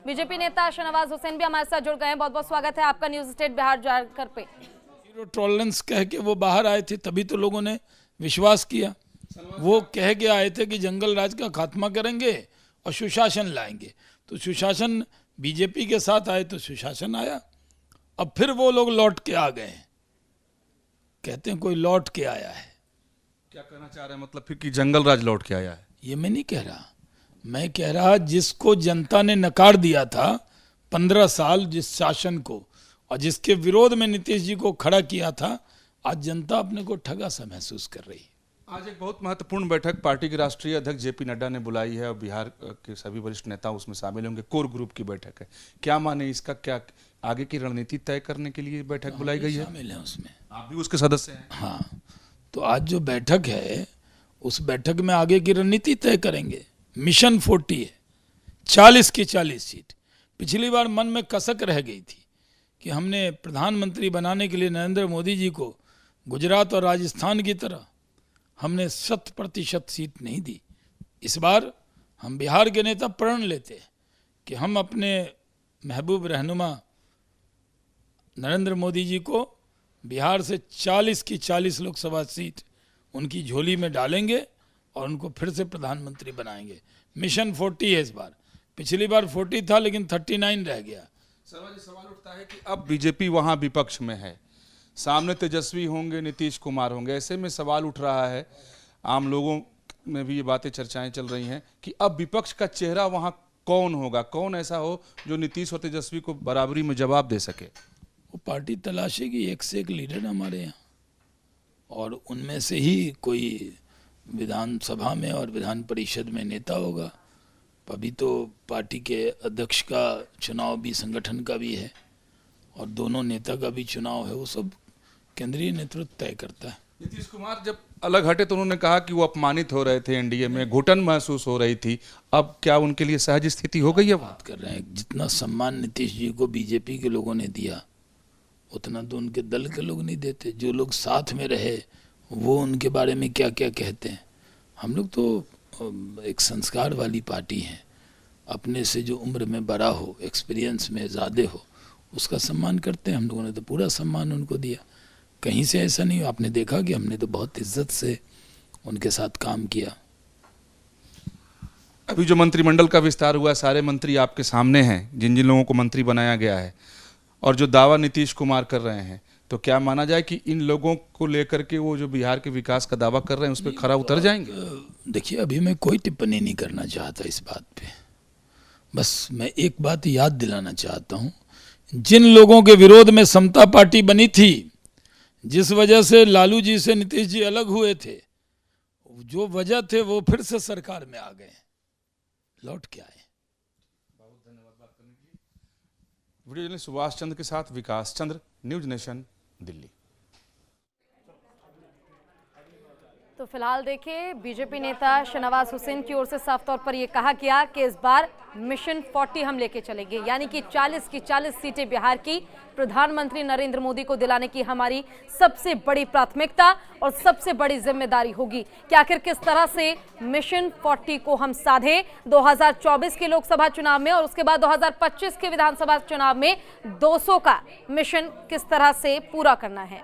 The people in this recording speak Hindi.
बीजेपी नेता शहनवाज हुसैन भी हमारे साथ जुड़ गए हैं। बहुत बहुत स्वागत है आपका न्यूज स्टेट बिहार झारखंड पे। जीरो टॉलरेंस कह के वो बाहर आए थे, तभी तो लोगों ने विश्वास किया। वो कह के आए थे कि जंगल राज का खात्मा करेंगे और सुशासन लाएंगे, तो सुशासन बीजेपी के साथ आए तो सुशासन आया। अब फिर वो लोग लौट के आ गए, कहते हैं कोई लौट के आया है। क्या कहना चाह रहे हैं, मतलब फिर कि जंगल राज लौट के आया है? ये मैं नहीं कह रहा, मैं कह रहा जिसको जनता ने नकार दिया था 15 साल जिस शासन को, और जिसके विरोध में नीतीश जी को खड़ा किया था, आज जनता अपने को ठगा सा महसूस कर रही है। आज एक बहुत महत्वपूर्ण बैठक पार्टी के राष्ट्रीय अध्यक्ष जेपी नड्डा ने बुलाई है और बिहार के सभी वरिष्ठ नेता उसमें शामिल होंगे। कोर ग्रुप की बैठक है, क्या माने इसका, क्या आगे की रणनीति तय करने के लिए बैठक बुलाई गई है? शामिल है उसमें, आप भी उसके सदस्य हैं? हाँ, तो आज जो बैठक है उस बैठक में आगे की रणनीति तय करेंगे। मिशन 40 है, 40 की 40 सीट। पिछली बार मन में कसक रह गई थी कि हमने प्रधानमंत्री बनाने के लिए नरेंद्र मोदी जी को गुजरात और राजस्थान की तरह हमने 100% सीट नहीं दी। इस बार हम बिहार के नेता प्रण लेते हैं कि हम अपने महबूब रहनुमा नरेंद्र मोदी जी को बिहार से 40 की 40 लोकसभा सीट उनकी झोली में डालेंगे और उनको फिर से प्रधानमंत्री बनाएंगे। मिशन 40 है इस बार, पिछली बार 40 था लेकिन 39 रह गया। शर्मा जी, सवाल उठता है कि अब बीजेपी वहां विपक्ष में है, सामने तेजस्वी होंगे, नीतीश कुमार होंगे, ऐसे में सवाल उठ रहा है, आम लोगों में भी ये बातें चर्चाएं चल रही हैं कि अब विपक्ष का चेहरा वहां कौन होगा, कौन ऐसा हो जो नीतीश और तेजस्वी को बराबरी में जवाब दे सके। वो पार्टी तलाशेगी, एक से एक लीडर हमारे यहाँ, और उनमें से ही कोई विधानसभा में और विधान परिषद में नेता होगा। अभी तो पार्टी के अध्यक्ष का चुनाव भी संगठन का भी है और दोनों नेता का भी चुनाव है, वो सब केंद्रीय नेतृत्व तय करता है। नीतीश कुमार जब अलग हटे तो उन्होंने कहा कि वो अपमानित हो रहे थे, एनडीए में घुटन महसूस हो रही थी, अब क्या उनके लिए सहज स्थिति हो गई है? बात कर रहे हैं, जितना सम्मान नीतीश जी को बीजेपी के लोगों ने दिया उतना तो उनके दल के लोग नहीं देते। जो लोग साथ में रहे वो उनके बारे में क्या क्या कहते हैं। हम लोग तो एक संस्कार वाली पार्टी है, अपने से जो उम्र में बड़ा हो, एक्सपीरियंस में ज़्यादा हो, उसका सम्मान करते हैं। हम लोगों ने तो पूरा सम्मान उनको दिया, कहीं से ऐसा नहीं। आपने देखा कि हमने तो बहुत इज्जत से उनके साथ काम किया। अभी जो मंत्रिमंडल का विस्तार हुआ, सारे मंत्री आपके सामने हैं, जिन जिन लोगों को मंत्री बनाया गया है, और जो दावा नीतीश कुमार कर रहे हैं, तो क्या माना जाए कि इन लोगों को लेकर के वो जो बिहार के विकास का दावा कर रहे हैं उस पर खरा उतर जाएंगे? देखिए, अभी मैं कोई टिप्पणी नहीं करना चाहता इस बात पे। बस मैं एक बात याद दिलाना चाहता हूँ, जिन लोगों के विरोध में समता पार्टी बनी थी, जिस वजह से लालू जी से नीतीश जी अलग हुए थे, जो वजह थे वो फिर से सरकार में आ गए, लौट के आए। बहुत धन्यवाद बात करने के लिए। वीडियो जर्नलिस्ट सुभाष चंद्र के साथ विकास चंद्र, न्यूज नेशन, दिल्ली। तो फिलहाल देखिए, बीजेपी नेता शहनवाज हुसैन की ओर से साफ तौर पर यह कहा गया कि इस बार मिशन 40 हम लेके चलेंगे, यानी कि 40 की 40 सीटें बिहार की प्रधानमंत्री नरेंद्र मोदी को दिलाने की हमारी सबसे बड़ी प्राथमिकता और सबसे बड़ी जिम्मेदारी होगी कि आखिर किस तरह से मिशन 40 को हम साधे 2024 के लोकसभा चुनाव में और उसके बाद 2025 के विधानसभा चुनाव में 200 का मिशन किस तरह से पूरा करना है।